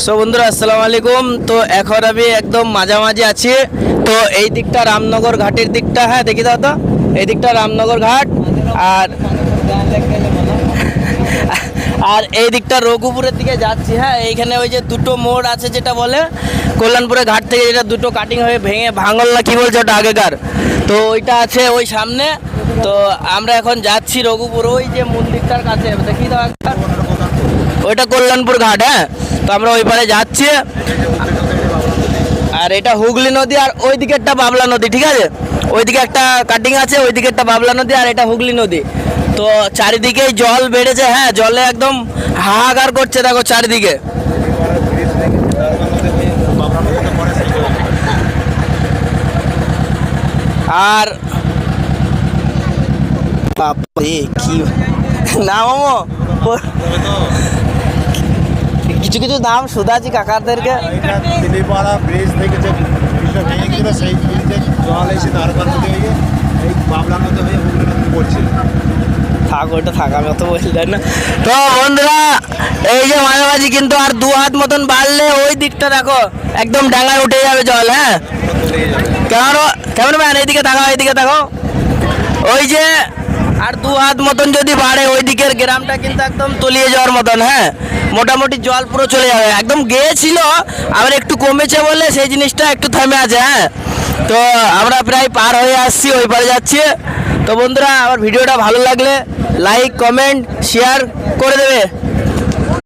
So বন্ধুরা আসসালামু আলাইকুম। তো এখন আমি একদম মাঝামাঝি আছি। তো এই দিকটা রামনগর ঘাটের দিকটা, হ্যাঁ দেখি দাও তো, এই দিকটা রামনগর ঘাট আর আর এই দিকটা রঘুপুরের দিকে যাচ্ছি। হ্যাঁ এইখানে ওই যে দুটো মোড় আছে যেটা বলে কল্যাণপুরের ঘাট থেকে, যেটা দুটো কাটিং হয়ে ভেঙে ভাঙল না কি বলছে ওটা আগেকার, তো ওইটা আছে ওই সামনে। তো আমরা এখন যাচ্ছি রঘুপুর, ওই যে মন্দিরটার কাছে দেখি দাও একবার, ওইটা কল্যাণপুর ঘাট। হ্যাঁ তো আমরা ওই পারে যাচ্ছি। আর এটা হুগলি নদী, আর ওই দিকে একটা বাবলা নদী, ঠিক আছে, ওইদিকে একটা কাটিং আছে, ওইদিকে একটা বাবলা নদী, আর এটা হুগলি নদী। তো চারিদিকেই জল বেড়েছে, হ্যাঁ জলে একদম হাহাকার করছে, দেখো চারিদিকে। আর বাপরে কি নাম কিছু কিছু নাম শুধাছি কাকাদেরকে। দিলীপাড়া ব্রিজ থেকে যে ব্রিজটা ভেঙে গেছিল সেই ব্রিজে জল এসে তারপর নদী হয়ে এই বাবলা নদী হয়ে হুগলি নদী পড়ছে। থাক ওইটা থাক, আমি অত বললেন না। তো বন্ধুরা এই যে মাঝামাঝি কিন্তু আর 2 হাত মতন বাড়লে ওই দিকটা দেখো একদম ডাঙায় উঠে যাবে জল। হ্যাঁ কেমন কেমন ম্যান, এইদিকে দেখো, এইদিকে দেখো, ওই যে আর 2 হাত মতন যদি বাড়ে ওই দিকের গ্রামটা কিন্তু একদম তলিয়ে যাওয়ার মতন। হ্যাঁ মোটামুটি জল পুরো চলে যাবে, একদম গিয়েছিল, আবার একটু কমেছে বলে সেই জিনিসটা একটু থেমে আছে। হ্যাঁ তো আমরা প্রায় পার হয়ে আসছি, ওই পারে যাচ্ছি। তো বন্ধুরা আমার ভিডিওটা ভালো লাগলে লাইক কমেন্ট শেয়ার করে দেবে।